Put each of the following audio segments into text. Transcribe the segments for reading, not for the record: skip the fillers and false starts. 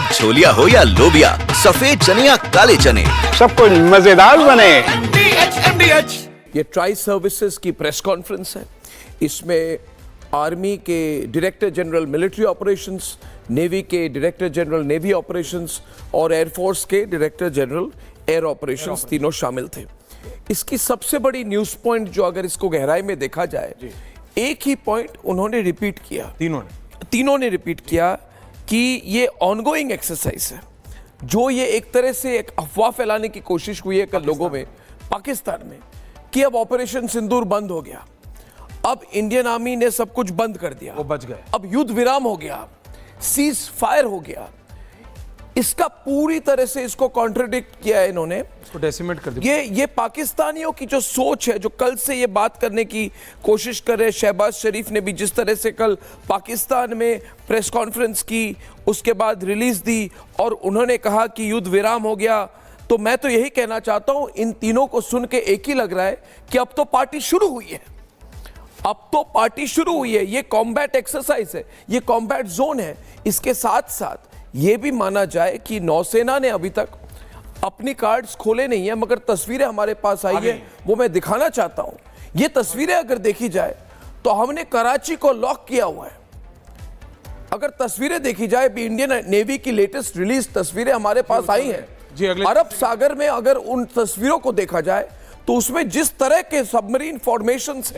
अब छोलिया हो या लोबिया, सफेद चने या काले चने, सब कुछ मजेदार बने। ये ट्राई सर्विसेज की प्रेस कॉन्फ्रेंस है। इसमें आर्मी के director general military operations, navy के डायरेक्टर जनरल नेवी ऑपरेशंस और एयरफोर्स के डायरेक्टर जनरल एयर ऑपरेशंस तीनों शामिल थे। इसकी सबसे बड़ी न्यूज़ पॉइंट जो अगर इसको गहराई में देखा जाए, एक ही पॉइंट उन्होंने रिपीट किया, तीनों ने रिपीट किया कि ये ऑनगोइंग एक्सरसाइज है। जो ये एक तरह से एक अफवाह फैलाने की कोशिश हुई है कल लोगों में, पाकिस्तान में, कि अब ऑपरेशन सिंदूर बंद हो गया, अब इंडियन आर्मी ने सब कुछ बंद कर दिया, वो बच गए, अब युद्ध विराम हो गया, सीज फायर हो गया। इसका पूरी तरह से इसको कॉन्ट्रडिक्ट किया है इन्होंने, इसको डेसिमेट कर दिया। ये पाकिस्तानियों की जो सोच है, जो कल से ये बात करने की कोशिश कर रहे हैं, शहबाज शरीफ ने भी जिस तरह से कल पाकिस्तान में प्रेस कॉन्फ्रेंस की, उसके बाद रिलीज दी और उन्होंने कहा कि युद्ध विराम हो गया, तो मैं तो यही कहना चाहता हूं, इन तीनों को सुन के एक ही लग रहा है कि अब तो पार्टी शुरू हुई है, अब तो पार्टी शुरू हुई है। ये कॉम्बैट एक्सरसाइज है, ये कॉम्बैट जोन है। इसके साथ साथ ये भी माना जाए कि नौसेना ने अभी तक अपनी कार्ड्स खोले नहीं है, मगर तस्वीरें हमारे पास आई है, वो मैं दिखाना चाहता हूं। ये तस्वीरें अगर देखी जाए तो हमने कराची को लॉक किया हुआ है। अगर तस्वीरें देखी जाए, भी इंडियन नेवी की लेटेस्ट रिलीज तस्वीरें हमारे पास आई हैं अरब सागर में, अगर उन तस्वीरों को देखा जाए तो उसमें जिस तरह के सबमरीन फॉर्मेशंस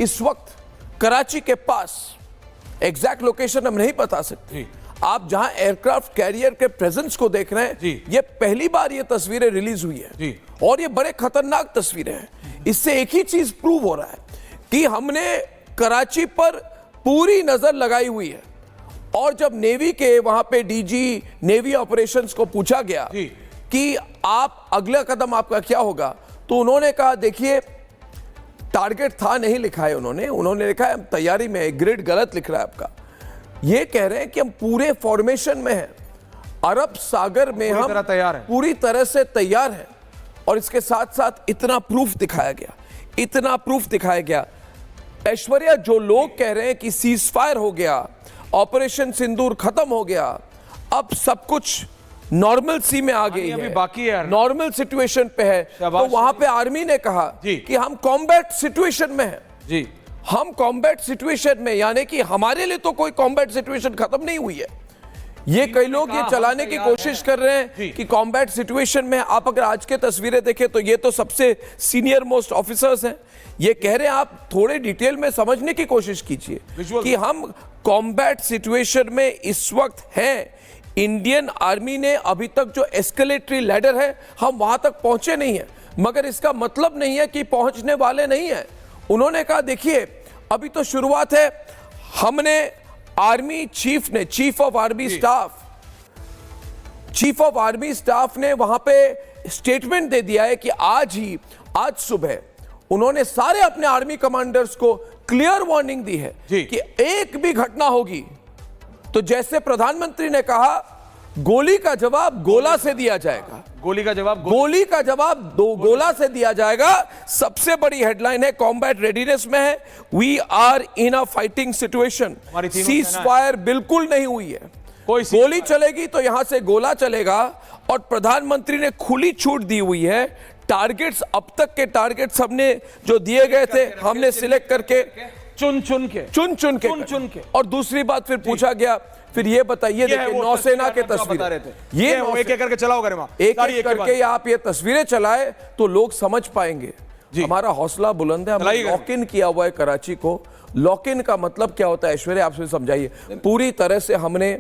इस वक्त कराची के पास, एग्जैक्ट लोकेशन हम नहीं बता सकते, आप जहां एयरक्राफ्ट कैरियर के प्रेजेंस को देख रहे हैं, ये पहली बार ये तस्वीरें रिलीज हुई है और ये बड़े खतरनाक तस्वीरें हैं। इससे एक ही चीज प्रूव हो रहा है कि हमने कराची पर पूरी नजर लगाई हुई है। और जब नेवी के वहां पे डीजी नेवी ऑपरेशंस को पूछा गया कि आप अगला कदम आपका क्या होगा, तो उन्होंने कहा देखिए टारगेट था नहीं लिखा है, उन्होंने लिखा है तैयारी में, ग्रिड गलत लिख रहा है आपका। ये कह रहे हैं कि हम पूरे फॉर्मेशन में हैं, अरब सागर में हम तैयार हैं, पूरी तरह से तैयार हैं। और इसके साथ साथ इतना प्रूफ दिखाया गया, ऐश्वर्या, जो लोग कह रहे हैं कि सीज फायर हो गया, ऑपरेशन सिंदूर खत्म हो गया, अब सब कुछ नॉर्मल सी में आ गई है, बाकी है, नॉर्मल सिचुएशन पे है, तो वहां पे आर्मी ने कहा कि हम कॉम्बैट सिचुएशन में हैं। हम कॉम्बैट सिचुएशन में, यानी कि हमारे लिए तो कोई कॉम्बैट सिचुएशन खत्म नहीं हुई है। ये कई लोग ये चलाने की कोशिश कर रहे हैं कि कॉम्बैट सिचुएशन में। आप अगर आज के तस्वीरें देखें तो ये तो सबसे सीनियर मोस्ट ऑफिसर्स हैं, ये कह रहे हैं, आप थोड़े डिटेल में समझने की कोशिश कीजिए कि हम कॉम्बैट सिचुएशन में इस वक्त हैं। इंडियन आर्मी ने अभी तक जो एस्केलेटरी लैडर है, हम वहां तक पहुंचे नहीं है, मगर इसका मतलब नहीं है कि पहुंचने वाले नहीं है। उन्होंने कहा देखिए अभी तो शुरुआत है। हमने आर्मी चीफ ने, चीफ ऑफ आर्मी स्टाफ ने वहां पे स्टेटमेंट दे दिया है कि आज सुबह उन्होंने सारे अपने आर्मी कमांडर्स को क्लियर वार्निंग दी है कि एक भी घटना होगी तो जैसे प्रधानमंत्री ने कहा, गोली का जवाब गोला से दिया जाएगा, गोली का जवाब गोला से दिया जाएगा। सबसे बड़ी हेडलाइन है, कॉम्बैट रेडीनेस में है, we are in a fighting situation. Ceasefire बिल्कुल नहीं हुई है, गोली चलेगी तो यहां से गोला चलेगा। और प्रधानमंत्री ने खुली छूट दी हुई है। टारगेट्स, अब तक के टारगेट्स हमने जो दिए गए थे, हमने सिलेक्ट करके चुन चुन के। और दूसरी बात फिर पूछा गया, फिर ये बताइए, देखिए नौसेना के तस्वीरें, ये एक एक करके चलाओ, एक करके आप ये तस्वीरें चलाए तो लोग समझ पाएंगे। हमारा हौसला बुलंद है, हमने लॉक इन किया हुआ है कराची को। लॉक इन का मतलब क्या होता है, ऐश्वर्या आपसे समझाइए। पूरी तरह से हमने,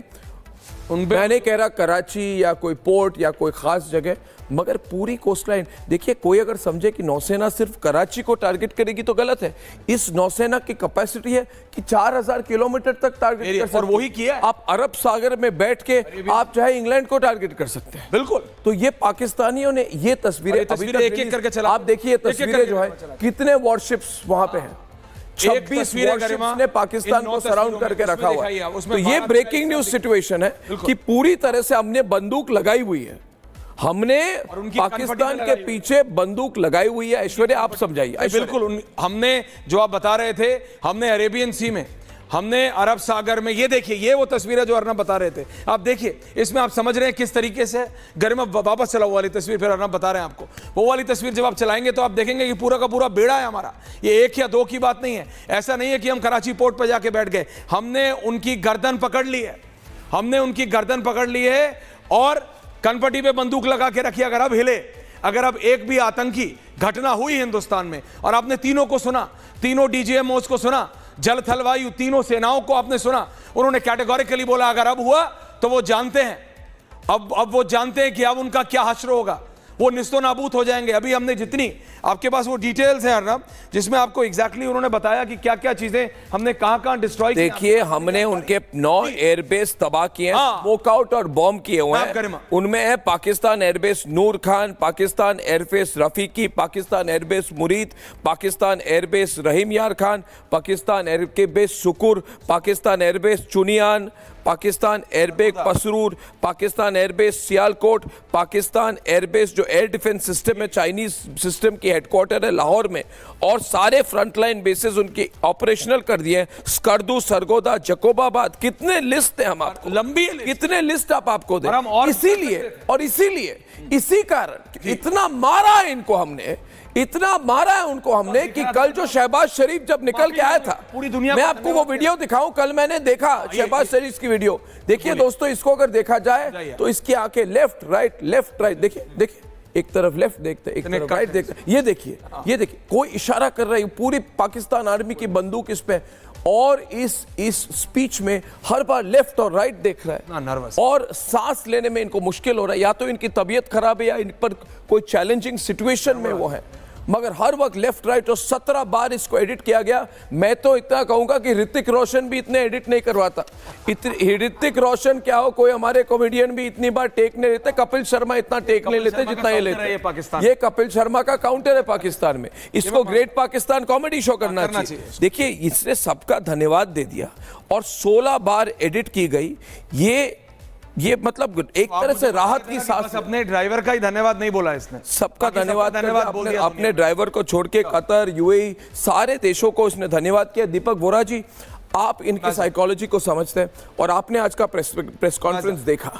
मैं नहीं कह रहा कराची या कोई पोर्ट या कोई खास जगह, मगर पूरी कोस्ट लाइन। देखिए कोई अगर समझे कि नौसेना सिर्फ कराची को टारगेट करेगी तो गलत है। इस नौसेना की कैपेसिटी है कि 4000 किलोमीटर तक टारगेट कर सकते हैं, और वही किया। आप अरब सागर में बैठ के आप चाहे इंग्लैंड को टारगेट कर सकते हैं, बिल्कुल। तो ये पाकिस्तानियों ने ये तस्वीरें एक-एक करके चला, आप देखिए तस्वीरें जो है, कितने वॉरशिप्स वहां पे हैं, 26 वॉरशिप्स ने पाकिस्तान को सराउंड करके रखा हुआ है। तो ये ब्रेकिंग न्यूज सिचुएशन है कि पूरी तरह से हमने बंदूक लगाई हुई है, हमने पाकिस्तान के पीछे बंदूक लगाई हुई है। ऐश्वर्या आप समझाइए। बिल्कुल, हमने जो आप बता रहे थे, हमने अरेबियन सी में हमने अरब सागर में, ये देखिए, ये वो तस्वीरें जो अर्नब बता रहे थे, आप देखिए इसमें, आप समझ रहे हैं किस तरीके से। गर्म वापस चला वो वाली तस्वीर, फिर अर्नब बता रहे हैं आपको वो वाली तस्वीर जब आप चलाएंगे तो आप देखेंगे कि पूरा का पूरा बेड़ा है हमारा। ये एक या दो की बात नहीं है, ऐसा नहीं है कि हम कराची पोर्ट पर जाके बैठ गए, हमने उनकी गर्दन पकड़ ली है, हमने उनकी गर्दन पकड़ ली है और कनपट्टी पे बंदूक लगा के रखी। अगर अब हिले, अगर अब एक भी आतंकी घटना हुई हिंदुस्तान में, और आपने तीनों को सुना, तीनों डीजीएमओस को सुना, जल थल वायु तीनों सेनाओं को आपने सुना, उन्होंने कैटेगोरिकली बोला अगर अब हुआ तो वो जानते हैं, अब वो जानते हैं कि अब उनका क्या हश्र होगा, वो निस्तो नाबूद हो जाएंगे। अभी हमने जितनी, आपके पास वो डिटेल्स हैं अर्नब, जिसमें आपको एग्जैक्टली उन्होंने बताया कि क्या क्या चीजें हमने कहां डिस्ट्रॉय की। देखिए, हमने उनके 9 एयरबेस तबाह किए हैं, स्मोकआउट और बॉम्ब किए हुए हैं। उनमें है Pakistan airbase Noor Khan, Pakistan airbase Rafiqui, Pakistan airbase Murid, Pakistan airbase Rahim Yar Khan, Pakistan airbase Sukkur, Pakistan airbase Chunian, Pakistan airbase Pasrur, Pakistan airbase Sialkot, Pakistan airbase जो एयर डिफेंस सिस्टम है, चाइनीज सिस्टम की हेडक्वार्टर है लाहौर में, और सारे फ्रंटलाइन बेसेस उनके ऑपरेशनल कर दिए हैं। स्कर्दू, सरगोदा, जकोबाबाद, कितने लिस्ट है हम आपको, लंबी कितने लिस्ट आप आपको दें। इसीलिए इसी कारण इतना मारा है इनको हमने, इतना मारा है उनको हमने कि कल जो शहबाज शरीफ जब निकल के आया था, पूरी दुनिया, मैं आपको वो वीडियो दिखाऊं, कल मैंने देखा शहबाज शरीफ की वीडियो। देखिए दोस्तों, इसको अगर देखा जाए तो इसकी आंखें लेफ्ट राइट, देखिए देखिए, एक तरफ लेफ्ट देखते, एक तरफ राइट देखते, ये देखिए कोई इशारा कर रहा है, पूरी पाकिस्तान आर्मी की बंदूक इस पे, और इस स्पीच में हर बार लेफ्ट और राइट देख रहा है, नर्वस, और सांस लेने में इनको मुश्किल हो रहा है, या तो इनकी तबीयत खराब है या इन पर कोई चैलेंजिंग सिचुएशन में वो है, मगर हर वक्त लेफ्ट राइट, और 17 बार इसको एडिट किया गया। मैं तो इतना कहूंगा कि ऋतिक रोशन भी इतने एडिट नहीं करवाता, ऋतिक रोशन क्या हो, कोई हमारे कॉमेडियन भी इतनी बार टेक नहीं लेते, कपिल शर्मा इतना टेक नहीं लेते जितना ये लेते। ये कपिल शर्मा का काउंटर है पाकिस्तान में, इसको ग्रेट पाकिस्तान कॉमेडी शो करना चाहिए। देखिए, इसने सबका धन्यवाद दे दिया और 16 बार एडिट की गई। ये मतलब एक तरह से राहत की सांस। अपने ड्राइवर का ही धन्यवाद नहीं बोला इसने, सबका धन्यवाद अपने ड्राइवर को छोड़ के कतर, यूएई, सारे देशों को इसने धन्यवाद किया। दीपक वोरा जी, आप इनकी साइकोलॉजी को समझते हैं और आपने आज का प्रेस कॉन्फ्रेंस देखा।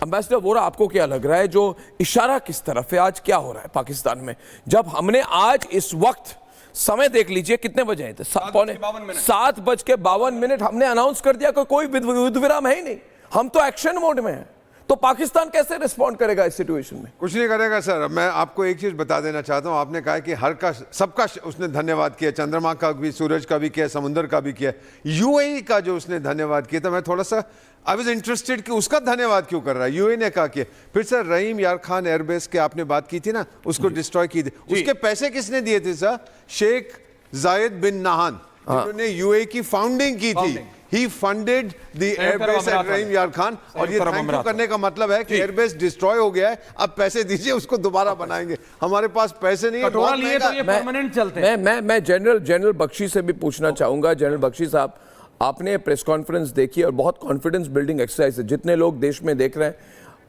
एम्बेसडर वोरा, आपको क्या लग रहा है, जो इशारा किस तरफ है, आज क्या हो रहा है पाकिस्तान में? जब हमने आज इस वक्त समय देख लीजिए, कितने बजे थे, 7:52 हमने अनाउंस कर दिया कि कोई युद्ध विराम है ही नहीं, हम तो एक्शन मोड में हैं। तो पाकिस्तान कैसे रिस्पॉन्ड करेगा इस सिचुएशन में? कुछ नहीं करेगा सर। मैं आपको एक चीज बता देना चाहता हूं, आपने कहा कि हर का सबका उसने धन्यवाद किया, चंद्रमा का भी, सूरज का भी किया, समुद्र का भी किया, यूएई का जो उसने धन्यवाद किया था, मैं थोड़ा सा आई वाज इंटरेस्टेड कि उसका धन्यवाद क्यों कर रहा है, यूएई ने कहा किया। फिर सर रहीम यार खान एयरबेस के आपने बात की थी ना, उसको डिस्ट्रॉय की थी, उसके पैसे किसने दिए थे सर? शेख जायद बिन नहान, जिन्होंने यूएई की फाउंडिंग की थी, ही फंडेड द एयरबेस एट रहीम यार खान। और ये थैंक यू करने का मतलब है कि एयरबेस डिस्ट्रॉय हो गया है, अब पैसे दीजिए, उसको दोबारा बनाएंगे। हमारे पास पैसे नहीं है, बहुत लिए तो ये परमानेंट चलते हैं। मैं जनरल बख्शी से भी पूछना चाहूंगा। जनरल बख्शी साहब, आपने प्रेस कॉन्फ्रेंस देखी और बहुत कॉन्फिडेंस बिल्डिंग एक्सरसाइज है, जितने लोग देश में देख रहे हैं।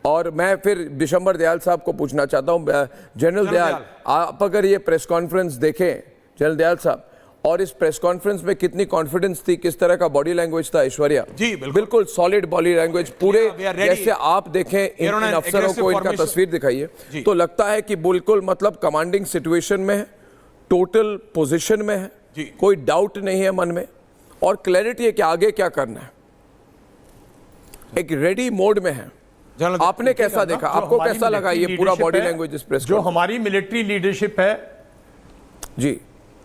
और मैं फिर दिसंबर दयाल साहब को पूछना चाहता हूं, जनरल दयाल, आप अगर ये प्रेस कॉन्फ्रेंस देखें, जनरल दयाल साहब, और इस प्रेस कॉन्फ्रेंस में कितनी कॉन्फिडेंस थी, किस तरह का बॉडी लैंग्वेज था ऐश्वर्या जी, बिल्कुल सॉलिड बॉडी लैंग्वेज, पूरे जैसे आप देखें इन अफसरों को इनका तस्वीर दिखाइए तो लगता है कि बिल्कुल मतलब कमांडिंग सिचुएशन में है, टोटल पोजीशन में है, कोई डाउट नहीं है मन में, और क्लैरिटी है कि आगे क्या करना है, एक रेडी मोड में है। आपने कैसा देखा, आपको कैसा लगा ये पूरा बॉडी लैंग्वेज इस प्रेस? जो हमारी मिलिट्री लीडरशिप है जी,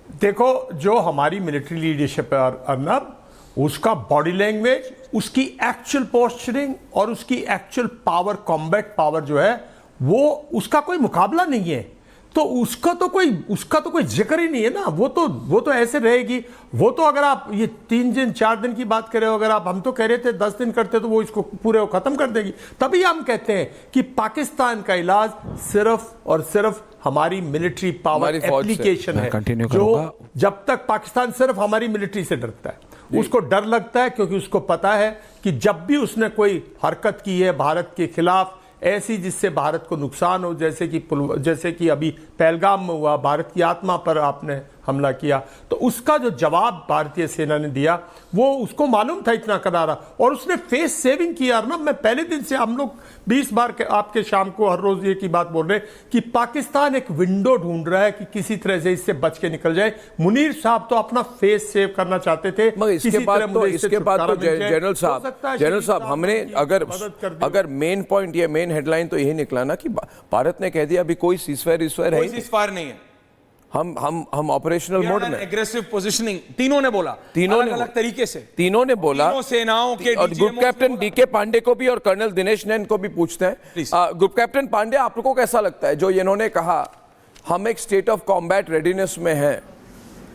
देखो, जो हमारी मिलिट्री लीडरशिप है अर्नब, उसका बॉडी लैंग्वेज, उसकी एक्चुअल पोस्चरिंग और उसकी एक्चुअल पावर, कॉम्बैट पावर जो है वो, उसका कोई मुकाबला नहीं है। तो उसका तो कोई जिक्र ही नहीं है ना। वो तो ऐसे रहेगी। वो तो अगर आप ये 3 दिन 4 दिन की बात करें, अगर आप, हम तो कह रहे थे 10 दिन करते तो वो इसको पूरे खत्म कर देगी। तभी हम कहते हैं कि पाकिस्तान का इलाज सिर्फ और सिर्फ हमारी मिलिट्री पावर एप्लीकेशन है, जो जब तक पाकिस्तान सिर्फ हमारी मिलिट्री से डरता है, उसको डर लगता है, क्योंकि उसको पता है कि जब भी उसने कोई हरकत की है भारत के खिलाफ ऐसी जिससे भारत को नुकसान हो, जैसे कि अभी पहलगाम में हुआ, भारत की आत्मा पर आपने हमला किया। तो उसका जो जवाब भारतीय सेना ने दिया वो उसको मालूम था इतना करारा, और उसने फेस सेविंग किया ना। मैं पहले दिन से, हम लोग 20 बार आपके शाम को हर रोज ये की बात बोल रहे कि पाकिस्तान एक विंडो ढूंढ रहा है कि किसी तरह से इससे बच के निकल जाए। मुनीर साहब तो अपना फेस सेव करना चाहते थे, मगर इसके बाद तो जनरल साहब हमने अगर मेन पॉइंट ये मेन हेडलाइन तो यही निकला ना कि भारत ने कह दिया अभी कोई सीजफायर है, सीजफायर नहीं है, हम ऑपरेशनल मोड में, एग्रेसिव पोजीशनिंग, तीनों ने बोला, तीनों ने अलग तरीके से, तीनों ने बोला, तीनों सेनाओं के, और ग्रुप कैप्टन डीके पांडे को भी और कर्नल दिनेश नैन को भी पूछते हैं। ग्रुप कैप्टन पांडे, आपको कैसा लगता है जो इन्होंने कहा हम एक स्टेट ऑफ कॉम्बैट रेडीनेस में हैं?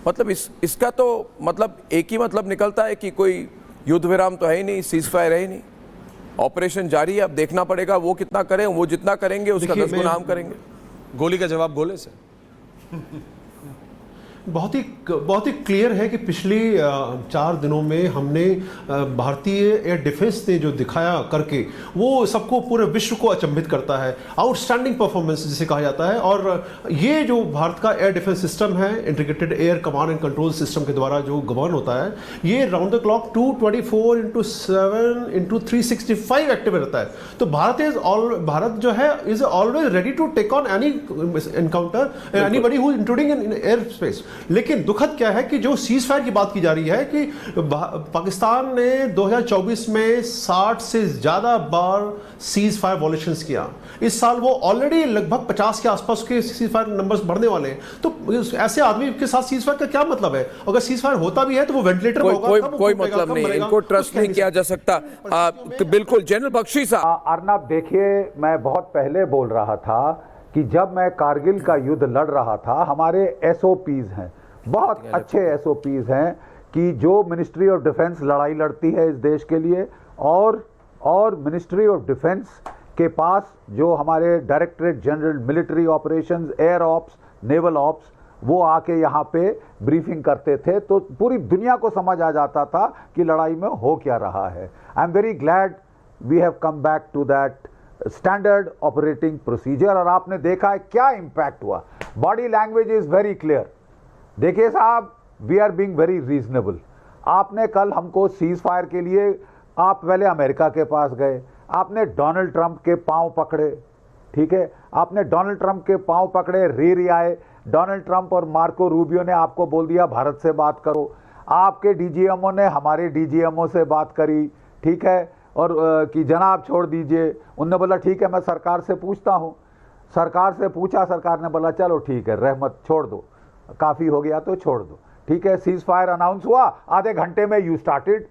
मतलब इसका तो मतलब एक ही मतलब निकलता है कि कोई युद्ध विराम तो है ही नहीं, सीज फायर है ही नहीं, ऑपरेशन जारी है। अब देखना पड़ेगा वो कितना करें, वो जितना करेंगे उसका 10 गुना हम करेंगे। गोली का जवाब गोले से। बहुत ही क्लियर है कि पिछली 4 दिनों में हमने भारतीय एयर डिफेंस ने जो दिखाया करके वो सबको, पूरे विश्व को अचंभित करता है। आउटस्टैंडिंग परफॉर्मेंस जिसे कहा जाता है। और ये जो भारत का एयर डिफेंस सिस्टम है, integrated air command and control system के द्वारा जो गवर्न होता है, ये राउंड द क्लॉक 224/7/365 एक्टिव रहता है। तो भारत जो है is always ready to take on any encounter anybody who intruding in air space. लेकिन दुखद क्या है कि जो सीज फायर की बात की जा रही है कि पाकिस्तान ने 2024 में 60 से ज्यादा बार सीज फायर वॉलेशंस किया। इस साल वो ऑलरेडी लगभग 50 के आसपास के सीज फायर नंबर्स बढ़ने वाले हैं। तो ऐसे आदमी के साथ सीज फायर का क्या मतलब है? अगर सीज फायर होता भी है तो वो वेंटिलेटर में होगा, कोई मतलब नहीं, इनको ट्रस्ट नहीं किया जा सकता। बिल्कुल जनरल बख्शी साहब। अर्नब, देखिए, मैं बहुत पहले बोल रहा था कि जब मैं कारगिल का युद्ध लड़ रहा था, हमारे एसओपीज हैं, बहुत अच्छे एसओपीज हैं कि जो मिनिस्ट्री ऑफ डिफेंस लड़ाई लड़ती है इस देश के लिए, और मिनिस्ट्री ऑफ डिफेंस के पास जो हमारे directorate general military operations, air ops, naval ops, वो आके यहाँ पे ब्रीफिंग करते थे, तो पूरी दुनिया को समझ आ जाता था कि लड़ाई में हो क्या रहा है। I am very glad we have come back to that standard operating procedure. और आपने देखा है क्या इंपैक्ट हुआ। Body language is very clear. देखिए साहब, we are being very reasonable. आपने कल हमको सीज फायर के लिए, आप पहले अमेरिका के पास गए, आपने डोनाल्ड ट्रंप के पांव पकड़े, ठीक है, आपने डोनाल्ड ट्रंप के पांव पकड़े, रे आए। डोनाल्ड ट्रंप और मार्को रूबियो ने आपको बोल दिया भारत से बात करो। आपके डीजीएमओ ने हमारे डीजीएमओ से बात करी, ठीक है, और कि जनाब छोड़ दीजिए। उनने बोला ठीक है, मैं सरकार से पूछता हूँ। सरकार से पूछा, सरकार ने बोला चलो ठीक है, रहमत छोड़ दो, काफ़ी हो गया तो छोड़ दो, ठीक है। सीज फायर अनाउंस हुआ, आधे घंटे में you started,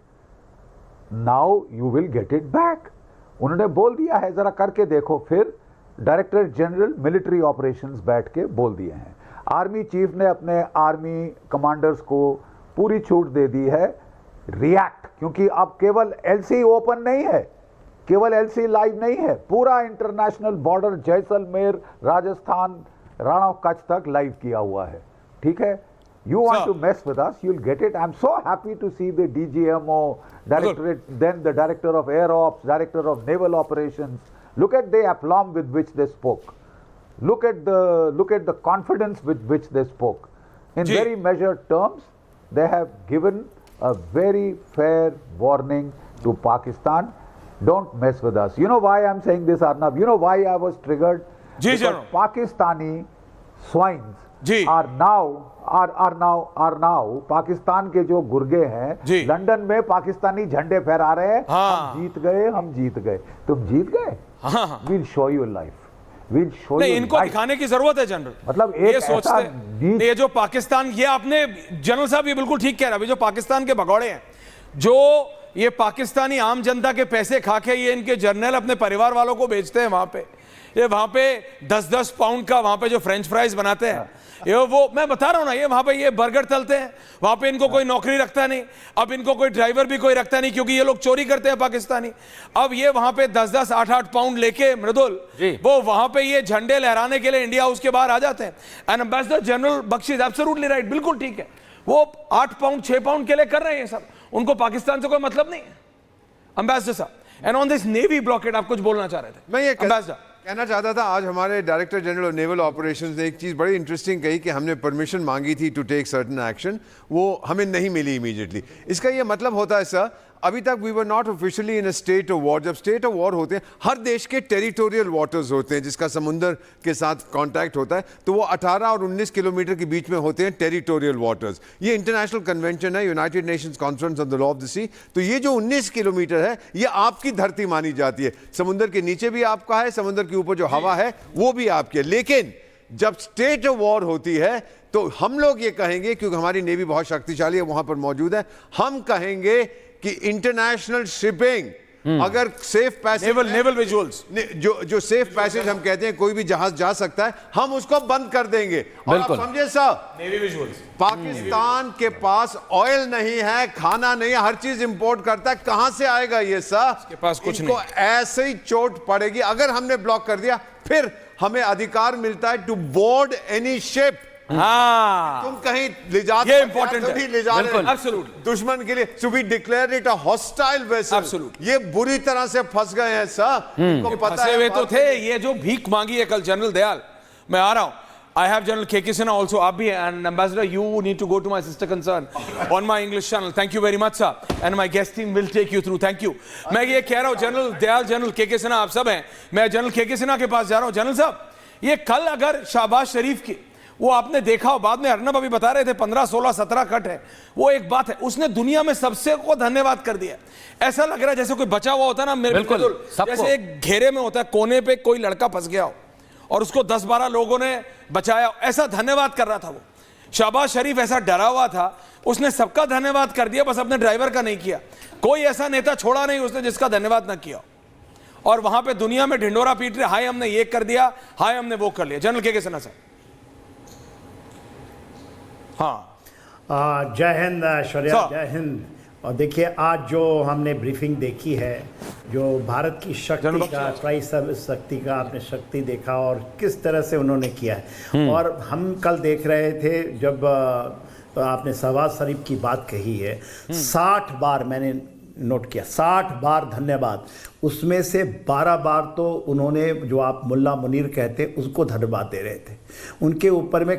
now you will get it back. उन्होंने बोल दिया है, ज़रा करके देखो। फिर डायरेक्टर जनरल मिलिट्री ऑपरेशंस बैठ के बोल दिए हैं। आर्मी चीफ ने अपने आर्मी कमांडर्स को पूरी छूट दे दी है रिएक्ट, क्योंकि अब केवल एलसी ओपन नहीं है, केवल एलसी लाइव नहीं है, पूरा इंटरनेशनल बॉर्डर जैसलमेर, राजस्थान, राणा कच्छ तक लाइव किया हुआ है, ठीक है। You want to mess with us, you'll get it. I'm so happy to see the DGMO, directorate, then the director of Air Ops, director of Naval Operations. Look at the aplomb with which they spoke. Look at the confidence with which they spoke. In very measured terms, they have given a very fair warning to Pakistan. Don't mess with us. You know why I'm saying this, Arnab? You know why I was triggered? Because Pakistani swines are now Pakistan के जो गुर्गे हैं London में पाकिस्तानी झंडे फहरा रहे हैं। हम जीत गए, तुम जीत गए। We'll show you life. We'll show you इनको life. दिखाने की जरूरत है जनरल। मतलब ये सोचते, ये जो पाकिस्तान, ये आपने जनरल साहब ये बिल्कुल ठीक कह रहा है। जो पाकिस्तान के भगौड़े हैं, जो ये पाकिस्तानी आम जनता के पैसे खा के ये इनके जर्नल अपने परिवार वालों को बेचते हैं वहां पे, ये वहां पे 10-10 पाउंड का वहां पे जो फ्रेंच फ्राइज बनाते हैं, ये वो मैं बता रहा हूं ना, ये वहां पे ये बर्गर तलते हैं, वहां पे इनको कोई नौकरी रखता नहीं। अब इनको कोई ड्राइवर भी कोई रखता नहीं, क्योंकि ये लोग चोरी करते हैं पाकिस्तानी। अब ये वहां पे 10-10, 8-8 पाउंड लेके मृदुल वो वहां पे ये झंडे लहराने के लिए इंडिया हाउस के बाहर आ जाते हैं। And ambassador general Bakshi absolutely right, बिल्कुल ठीक है। वो 8 पाउंड 6 पाउंड के लिए कर रहे हैं सब, उनको पाकिस्तान से कोई मतलब नहीं है। एम्बेसडर साहब, and on this navy blockade आप कुछ बोलना चाह रहे थे? मैं ये एम्बेसडर कहना चाहता था, आज हमारे director general of naval operations ने एक चीज़ बड़ी इंटरेस्टिंग कही कि हमने परमिशन मांगी थी टू टेक सर्टेन एक्शन, वो हमें नहीं मिली इमीडिएटली। इसका ये मतलब होता है सर, अभी तक we were not officially in a state of war. जब स्टेट ऑफ वॉर होते हैं, हर देश के टेरिटोरियल वाटर्स होते हैं जिसका समुंदर के साथ कांटेक्ट होता है, तो वो 18 और 19 किलोमीटर के बीच में होते हैं टेरिटोरियल वाटर्स। ये इंटरनेशनल कन्वेंशन है, United Nations conference on the law of the sea. तो ये जो 19 किलोमीटर है, ये आपकी धरती मानी जाती है। समुद्र के नीचे भी आपका है, समुद्र के ऊपर जो हवा है वो भी आपकी है। लेकिन जब स्टेट ऑफ वॉर होती है तो हम लोग ये कहेंगे, क्योंकि हमारी नेवी बहुत शक्तिशाली है, वहां पर मौजूद है, हम कहेंगे कि इंटरनेशनल शिपिंग अगर सेफ पैसेज, नेवल विजुअल्स, जो सेफ पैसेज हम कहते हैं, कोई भी जहाज जा सकता है, हम उसको बंद कर देंगे। और आप समझे सर, नेवी विजुअल्स, पाकिस्तान के पास ऑयल नहीं है, खाना नहीं है, हर चीज इंपोर्ट करता है, कहां से आएगा ये सर? के पास कुछ इनको नहीं। ऐसे ही चोट पड़ेगी अगर हमने ब्लॉक कर दिया। फिर हमें अधिकार मिलता है टू बोर्ड एनी शिप। हाँ, तुम कहीं ले जाते, ये इंपॉर्टेंट है, ले जा रहे हैं एब्सोल्युटली दुश्मन के लिए। So we declare it a hostile vessel. Absolutely. ये बुरी तरह से फंस गए हैं सर, इनको पता फंसे है। हुए तो थे। ये जो भीख मांगी है कल जनरल दयाल, मैं आ रहा हूं। I have General K.K. Sinha also. आप भी, and Ambassador, you need to go to my sister concern on my English channel. Thank you very much, sir. And my guest team will take you through. Thank you. मैं ये कह रहा हूं, general Dayal, general K.K. Sinha, आप सब हैं। मैं general K.K. Sinha के पास जा रहा हूं। जनरल साहब, ये कल अगर शहबाज शरीफ की, वो आपने देखा हो, बाद में अर्नब अभी बता रहे थे 15, 16, 17 कट है, वो एक बात है, उसने दुनिया में सबसे को धन्यवाद कर दिया। ऐसा लग रहा है जैसे कोई बचा हुआ होता ना, मेरे जैसे एक घेरे में होता है, कोने पे कोई लड़का फंस गया हो और उसको 10-12 लोगों ने बचाया, ऐसा धन्यवाद कर रहा था वो। शहबाज शरीफ ऐसा डरा हुआ था, उसने सबका धन्यवाद कर दिया, बस अपने ड्राइवर का नहीं किया। कोई ऐसा नेता छोड़ा नहीं उसने जिसका धन्यवाद ना किया। और वहां पे दुनिया में ढिंडोरा पीट रहे, हाय हमने ये कर दिया, हाय हमने वो कर लिया। जनरल के सिन्हा साहब। हाँ, जय हिंद ऐश्वर्या, जय हिंद। और देखिए, आज जो हमने ब्रीफिंग देखी है, जो भारत की शक्ति का, ट्राई शक्ति का आपने शक्ति देखा और किस तरह से उन्होंने किया है। और हम कल देख रहे थे जब आपने शहबाज शरीफ की बात कही है, 60 बार मैंने नोट किया, 60 बार धन्यवाद। उसमें से 12 बार तो उन्होंने, जो आप मुल्ला मुनीर कहते, उसको धन्यवाद दे रहे थे। उनके ऊपर में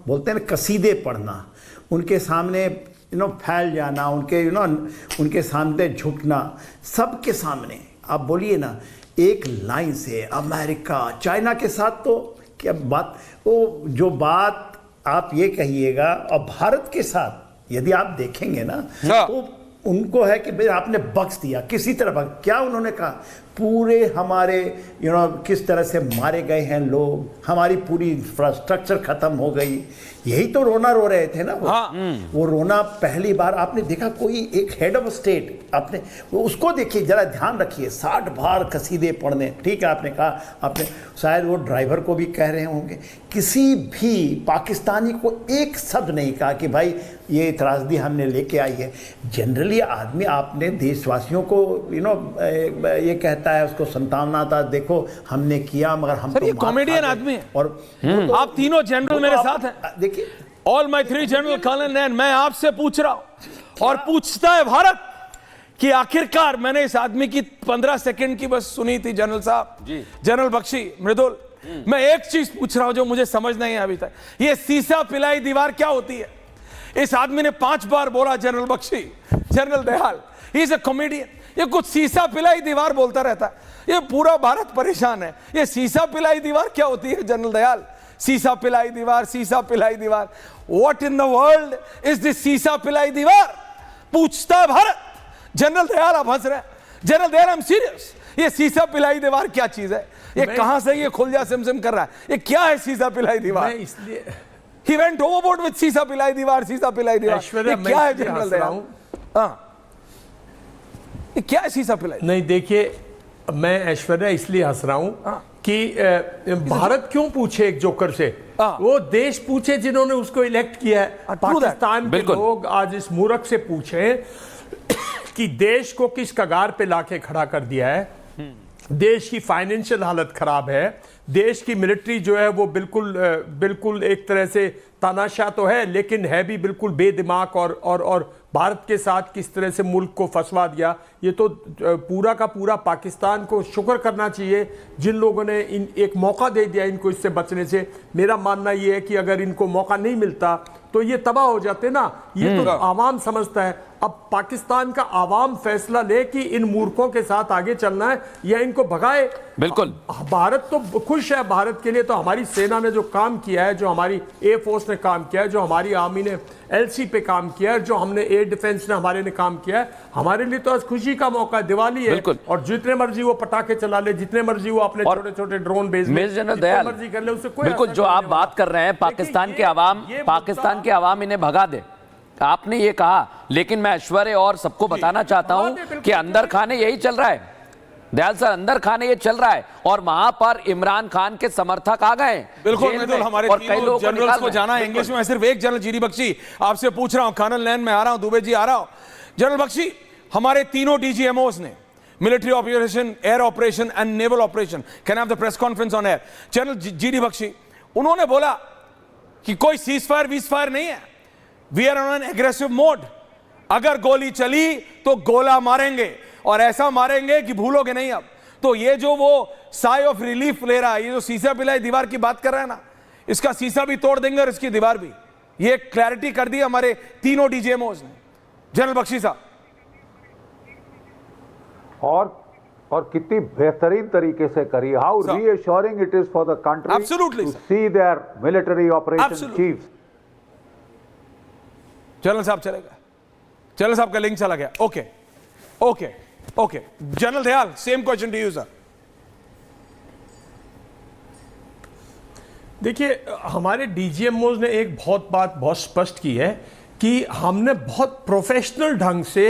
बोलते हैं ना, कसीदे पढ़ना, उनके सामने फैल जाना, उनके उनके सामने झुकना, सबके सामने। आप बोलिए ना, एक लाइन से अमेरिका, चाइना के साथ तो क्या बात, वो जो बात आप ये कहिएगा, और भारत के साथ यदि आप देखेंगे ना, तो उनको है कि भाई आपने बख्श दिया, किसी तरह बख्श। क्या उन्होंने कहा, पूरे हमारे किस तरह से मारे गए हैं लोग, हमारी पूरी इंफ्रास्ट्रक्चर खत्म हो गई। यही तो रोना रो रहे थे ना वो। हाँ। वो रोना पहली बार आपने देखा, कोई एक हेड ऑफ स्टेट, आपने उसको देखिए, जरा ध्यान रखिए, 60 बार कसीदे पढ़ने। ठीक है, आपने कहा, आपने शायद वो ड्राइवर को भी कह रहे होंगे, किसी भी पाकिस्तानी को एक शब्द नहीं कहा कि भाई ये त्रासदी हमने लेके आई है। जनरली आदमी, आपने देशवासियों को ये कहता है, उसको संतावना था, देखो हमने किया, मगर हम तो कॉमेडियन आदमी है। और तो आप तीनों जनरल मेरे साथ हैं, देखिए, all my 3 general colonel, and मैं आपसे पूछ रहा हूं, और पूछता है भारत कि आखिरकार, मैंने इस आदमी की 15 सेकंड की बस सुनी थी जनरल साहब, जनरल बख्शी, मृदुल, मैं एक चीज पूछ रहा हूं जो मुझे समझ नहीं है अभी तक, ये सीसा पिलाई दीवार क्या होती है? इस आदमी ने 5 बार बोला, general Bakshi, general Dayal, he is a comedian, ये कुछ सीसा पिलाई दीवार बोलता रहता है, ये पूरा भारत परेशान है। ये सीसा पिलाई दीवार क्या होती है जनरल दयाल? सीसा पिलाई दीवार, सीसा पिलाई दीवार, what in the world is this सीसा पिलाई दीवार? पूछता है भारत। जनरल दयाल, आप हंस रहे हैं। General Dayal, I am serious, ये सीसा पिलाई दीवार क्या चीज है? ये कहां से ये खुल सिमसिम कर रहा है? ये क्या है सीसा पिलाई दीवार? इसलिए He went overboard with सीसा पिलाई दीवार, सीसा पिलाई दीवार। ये क्या है जनरल दयाल? ये क्या है सीसा पिलाई? नहीं, देखिए, मैं ऐश्वर्या इसलिए हंस रहा हूं कि भारत क्यों पूछे एक जोकर से, वो देश पूछे जिन्होंने उसको इलेक्ट किया है। पाकिस्तान के लोग आज इस मूर्ख से पूछे कि देश को किस कगार पे लाके खड़ा कर दिया है, देश की फाइनेंशियल हालत खराब है, देश की मिलिट्री जो है वो बिल्कुल एक तरह से तानाशाह तो है, लेकिन है भी बिल्कुल बेदिमाग और भारत के साथ किस तरह से मुल्क को फंसवा दिया। ये तो पूरा का पूरा पाकिस्तान को शुक्र करना चाहिए जिन लोगों ने एक मौका दे दिया इनको इससे बचने से। मेरा मानना ये है कि अगर इनको मौका नहीं मिलता तो ये तबाह हो जाते ना। ये तो आवाम समझता है। अब पाकिस्तान का आवाम फैसला ले कि इन मूर्खों के साथ आगे चलना है या इनको भगाए। बिल्कुल, भारत तो खुश है। भारत के लिए तो हमारी सेना ने जो काम किया है, जो हमारी एयर फोर्स ने काम किया है, जो हमारी आर्मी ने एलसी पे काम किया है, जो हमने एयर डिफेंस ने हमारे ने काम किया है, हमारे लिए तो आज खुशी का मौका है, दिवाली है। और जितने मर्जी वो पटाखे चला ले, जितने मर्जी वो अपने छोटे छोटे ड्रोन भेज ले, जितने मर्जी कर ले, उससे कोई बिल्कुल जो आप बात कर रहे हैं पाकिस्तान के अवाम इन्हें भगा दे, आपने ये कहा। लेकिन मैं ऐश्वर्य और सबको बताना चाहता हूं कि अंदर खाने यही चल रहा है, दयाल सर, अंदर खाने ये चल रहा है और वहां पर इमरान खान के समर्थक आ गए। बिल्कुल हमारे तीनों जनरल्स को जाना है इंग्लिश में। सिर्फ एक जनरल जीडी बख्शी आपसे पूछ रहा हूं, कर्नल लैन में आ रहा हूं, दुबे जी आ रहा हूं। जनरल बख्शी, हमारे तीनों डीजीएमओस ने military operation, air operation and naval operation, can have the press conference on air. General GD Bakshi, उन्होंने बोला कि कोई सीज फायर वीज फायर नहीं है, we are on an aggressive mode. अगर गोली चली तो गोला मारेंगे और ऐसा मारेंगे कि भूलोगे नहीं। अब तो ये जो वो साई ऑफ रिलीफ ले रहा है, ये जो शीशा पिलाई दीवार की बात कर रहा है ना, इसका शीशा भी तोड़ देंगे और इसकी दीवार भी। ये क्लैरिटी कर दी हमारे तीनों डीजीएमओस ने। जनरल बख्शी साहब, और कितनी बेहतरीन तरीके से करी। How reassuring it is for the country to see their military operation chiefs. General साहब चलेगा, जनरल साहब का लिंक चला गया। Okay okay okay, general Dayal, same question to you sir. देखिए, हमारे डीजीएमओज ने एक बात बहुत स्पष्ट की है कि हमने बहुत प्रोफेशनल ढंग से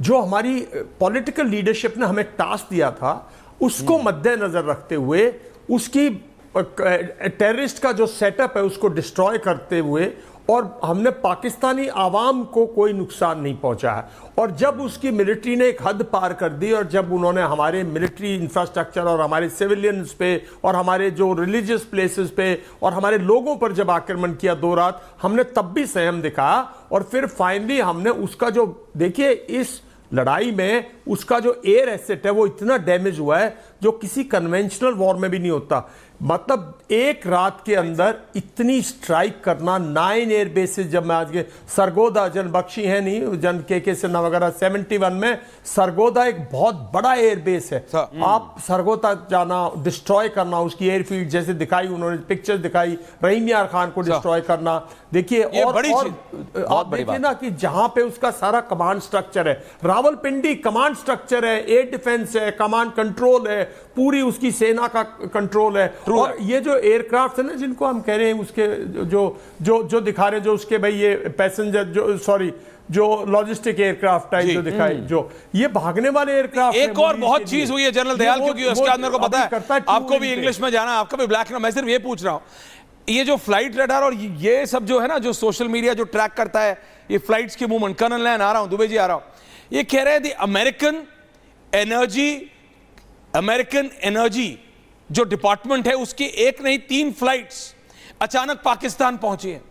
जो हमारी पॉलिटिकल लीडरशिप ने हमें टास्क दिया था उसको मद्देनजर रखते हुए, उसकी टेररिस्ट का जो सेटअप है उसको डिस्ट्रॉय करते हुए, और हमने पाकिस्तानी आवाम को कोई नुकसान नहीं पहुंचा है। और जब उसकी मिलिट्री ने एक हद पार कर दी और जब उन्होंने हमारे मिलिट्री इंफ्रास्ट्रक्चर और हमारे सिविलियंस पे और हमारे जो रिलीजियस प्लेसेस पे और हमारे लोगों पर जब आक्रमण किया 2 रात, हमने तब भी संयम दिखाया। और फिर फाइनली हमने उसका जो, देखिए इस लड़ाई में उसका जो एयर एसेट है वो इतना डैमेज हुआ है जो किसी कन्वेंशनल वॉर में भी नहीं होता। मतलब एक रात के अंदर इतनी स्ट्राइक करना, 9 एयर बेसिस। जब मैं आज के सरगोदा, जन बख्शी है नहीं, जन के सिन्हा वगैरह, 71 में सरगोदा एक बहुत बड़ा एयर बेस है। आप सरगोदा जाना, डिस्ट्रॉय करना, उसकी एयरफील्ड जैसे दिखाई उन्होंने, पिक्चर्स दिखाई, रहीम यार खान को डिस्ट्रॉय करना। देखिए और आप देखिए ना कि जहां पे उसका सारा कमांड स्ट्रक्चर है, रावलपिंडी कमांड स्ट्रक्चर है, एयर डिफेंस है, कमांड कंट्रोल है, पूरी उसकी सेना का कंट्रोल है। और ये जो एयरक्राफ्ट है ना जिनको हम कह रहे हैं, उसके जो दिखा रहे हैं, जो उसके भाई ये पैसेंजर जो लॉजिस्टिक एयरक्राफ्ट टाइप जो दिखाई, जो ये भागने वाले एयरक्राफ्ट। एक और बहुत चीज हुई है जनरल दयाल, क्योंकि उसके अंदर को पता है आपको भी इंग्लिश में जाना, आपका भी ब्लैक। मैं सिर्फ ये पूछ रहा हूं, ये जो फ्लाइट रडार और ये सब जो है ना, जो सोशल मीडिया जो ट्रैक करता है ये फ्लाइट्स की मूवमेंट, कर्नल लैन आ रहा हूं, दुबे जी आ रहा हूं, ये कह रहे हैं अमेरिकन एनर्जी जो डिपार्टमेंट है उसकी एक नहीं 3 फ्लाइट्स अचानक पाकिस्तान पहुंची है।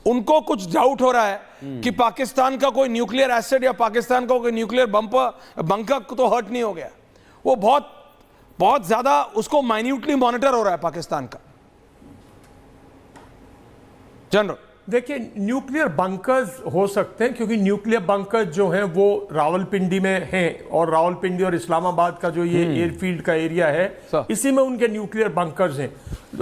उनको कुछ डाउट हो रहा है कि पाकिस्तान का कोई न्यूक्लियर एसिड या पाकिस्तान का कोई न्यूक्लियर बंकर तो हर्ट नहीं हो गया। वो बहुत ज्यादा उसको माइन्यूटली मॉनिटर हो रहा है पाकिस्तान का। जनरल, देखिए, न्यूक्लियर बंकर्स हो सकते हैं क्योंकि न्यूक्लियर बंकर्स जो हैं वो रावलपिंडी में हैं, और रावलपिंडी और इस्लामाबाद का जो ये एयरफील्ड का एरिया है, इसी में उनके न्यूक्लियर बंकर्स हैं।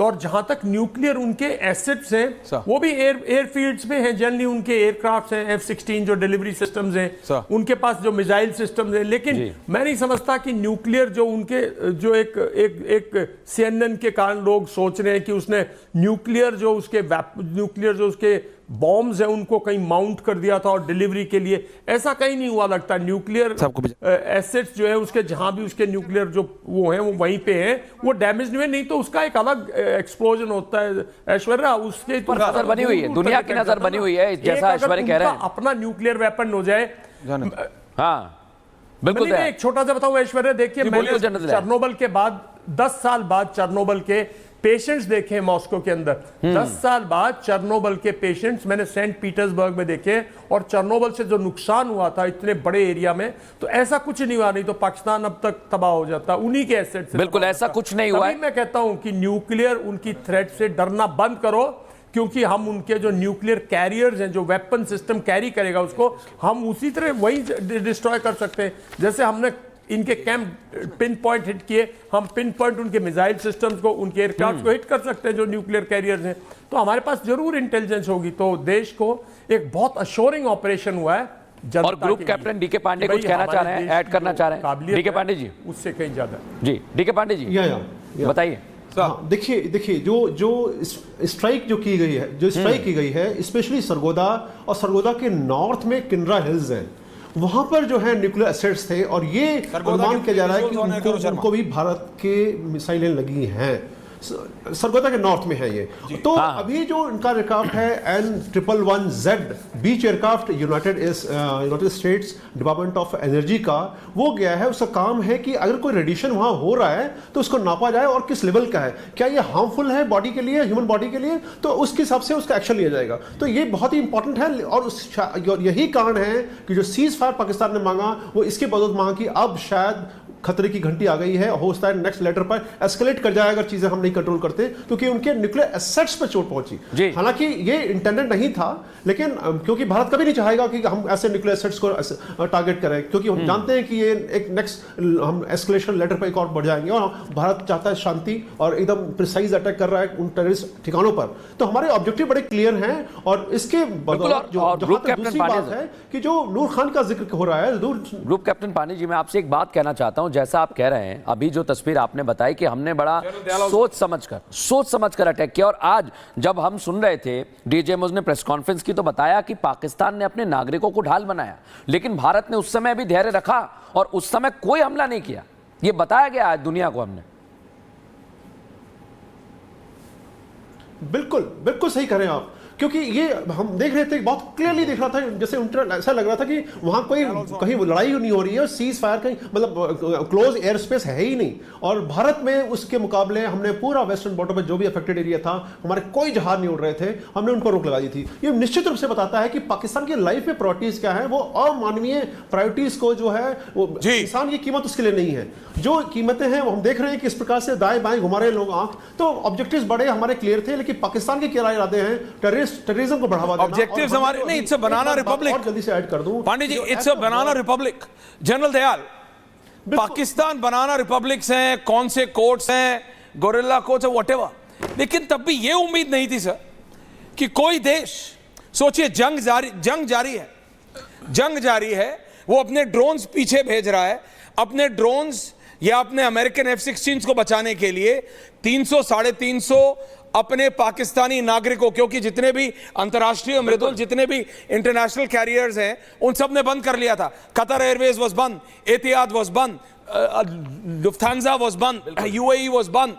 और जहां तक न्यूक्लियर उनके एसेट्स हैं वो भी एयरफील्ड्स में हैं। जनरली उनके एयरक्राफ्ट हैं, F-16 जो डिलीवरी सिस्टम्स हैं, उनके पास जो मिसाइल सिस्टम्स हैं। लेकिन मैं नहीं समझता कि न्यूक्लियर जो उनके जो एक CNN के कारण लोग सोच रहे हैं कि उसने न्यूक्लियर जो उसके बॉम्ब्स हैं उनको कहीं माउंट कर दिया था और डिलीवरी के लिए, ऐसा कहीं नहीं हुआ लगता। न्यूक्लियर एसेट्स जो है उसके, जहां भी उसके न्यूक्लियर जो वो हैं वो वहीं पे हैं, वो डैमेज नहीं है। नहीं तो उसका एक अलग एक्सप्लोजन होता है ऐश्वर्या, उसके पर नजर बनी हुई है, दुनिया की नजर बनी हुई है, जैसा ऐश्वर्या कह रहे हैं। अपना न्यूक्लियर वेपन हो जाए, हाँ बिल्कुल। एक छोटा सा बताऊं ऐश्वर्या, देखिए मैंने चेरनोबिल के बाद 10 साल बाद चेरनोबिल के पेशेंट्स देखे मॉस्को के अंदर 10 साल बाद चेर्नोबिल के पेशेंट्स मैंने सेंट पीटर्सबर्ग में देखे, और चेर्नोबिल से जो नुकसान हुआ था इतने बड़े एरिया में, तो ऐसा कुछ नहीं हुआ, नहीं तो पाकिस्तान अब तक तबाह हो जाता उन्हीं के एसेट से। बिल्कुल ऐसा कुछ नहीं हुआ है। मैं कहता हूं कि न्यूक्लियर उनकी थ्रेट से डरना बंद करो, क्योंकि हम उनके जो न्यूक्लियर कैरियर्स हैं, जो वेपन सिस्टम कैरी करेगा उसको हम उसी तरह वही डिस्ट्रॉय कर सकते हैं। जैसे हमने इनके कैंप पिन पॉइंट हिट किए, हम पिन पॉइंट उनके मिसाइल सिस्टम्स को, उनके एयरक्राफ्ट को हिट कर सकते हैं जो न्यूक्लियर कैरियर्स हैं। तो हमारे पास जरूर इंटेलिजेंस होगी। तो देश को एक बहुत अश्योरिंग ऑपरेशन हुआ है। और ग्रुप कैप्टन डीके पांडे कुछ कहना चाह रहे हैं, ऐड करना चाह रहे हैं डीके पांडे जी? उससे कहीं ज्यादा जी डीके पांडे जी बताइए। हाँ, देखिए जो स्ट्राइक जो की गई है, की गई है स्पेशली सरगोदा, और सरगोदा के नॉर्थ में किन्रा हिल्स हैं, वहां पर जो है न्यूक्लियर एसेट्स थे, और ये अनुमान किया जा रहा है कि उनको भी भारत के मिसाइलें लगी हैं। सरगोदा के नॉर्थ में है ये। तो अभी जो इनका एयरक्राफ्ट है N111Z beach aircraft United states department of energy का, वो गया है। उसका काम है कि अगर कोई रेडिएशन वहां हो रहा है तो उसको नापा जाए और किस लेवल का है, क्या ये हार्मफुल है बॉडी के लिए, ह्यूमन बॉडी के लिए, तो उसके हिसाब से उसका एक्शन लिया जाएगा। तो ये बहुत ही इंपॉर्टेंट है, और यही कारण है कि जो सीज फायर पाकिस्तान ने मांगा वो इसके बदौलत मांगा कि अब शायद खतरे की घंटी आ गई है, हो सकता है नेक्स्ट लेटर पर एस्केलेट कर जाए अगर चीजें हम नहीं कंट्रोल करते, क्योंकि उनके न्यूक्लियर एसेट्स पर चोट पहुंची। हालांकि ये इंटेंडेड नहीं था, लेकिन क्योंकि भारत कभी नहीं चाहेगा कि हम ऐसे न्यूक्लियर एसेट्स को टारगेट करें, क्योंकि हम जानते हैं कि ये एक नेक्स्ट हम एस्केलेशन लेटर पर एक और बढ़ जाएंगे, और भारत चाहता है शांति और एकदम प्रिसाइज अटैक कर रहा है उन टेररिस्ट ठिकानों पर। तो हमारे ऑब्जेक्टिव बड़े क्लियर हैं, और इसके दूसरी बात है कि जो नूर खान का जिक्र हो रहा है, ग्रुप कैप्टन पांडे जी, मैं आपसे एक बात कहना चाहता हूं। जैसा आप कह रहे हैं, अभी जो तस्वीर आपने बताई कि हमने बड़ा सोच समझकर अटैक किया, और आज जब हम सुन रहे थे डीजीएमओ ने प्रेस कॉन्फ्रेंस की तो बताया कि पाकिस्तान ने अपने नागरिकों को ढाल बनाया, लेकिन भारत ने उस समय भी धैर्य रखा और उस समय कोई हमला नहीं किया। यह बताया गया आज दुनिया को हमने। बिल्कुल सही कह रहे हैं आप, क्योंकि ये हम देख रहे थे, बहुत क्लियरली दिख रहा था, जैसे ऐसा लग रहा था कि वहां कहीं लड़ाई नहीं हो रही है, और सीज फायर कहीं मतलब क्लोज एयर स्पेस है ही नहीं। और भारत में उसके मुकाबले हमने पूरा वेस्टर्न बॉर्डर पर जो भी अफेक्टेड एरिया था, हमारे कोई जहाज नहीं उड़ रहे थे, हमने उन पर रोक लगा दी थी। ये निश्चित रूप से बताता है कि पाकिस्तान की लाइफ में प्रायोरिटीज क्या है, वो अमानवीय प्रायोरिटीज को जो है वो इंसान की कीमत उसके लिए नहीं है। जो कीमतें हैं वो हम देख रहे हैं कि इस प्रकार से दाएं बाएं घुमा रहे लोग आंख, तो ऑब्जेक्टिव्स बड़े हमारे क्लियर थे, लेकिन पाकिस्तान के क्या इरादे हैं, टेररिज्म को बढ़ावा देना। ऑब्जेक्टिव्स हमारे नहीं, इट्स अ बनाना रिपब्लिक। और जल्दी से ऐड कर दूं Pandey ji, it's a banana republic. General Dayal, Pakistan banana republics हैं, कौन से कोर्ट्स हैं, गोरिल्ला कोर्ट्स है, व्हाटएवर, लेकिन तब भी ये उम्मीद नहीं थी सर कि कोई देश, सोचिए जंग जारी है, वो अपने ड्रोन्स पीछे भेज रहा है, अपने ड्रोन्स या अपने अमेरिकन F-16 को बचाने के लिए 300-350 अपने पाकिस्तानी नागरिकों, क्योंकि जितने भी अंतर्राष्ट्रीय मृदुल, जितने भी इंटरनेशनल कैरियर्स हैं, उन सब ने बंद कर लिया था। कतर एयरवेज वाज बंद, एतिहाद वाज बंद, लुफ्थांसा वाज बंद, UAE वाज बंद,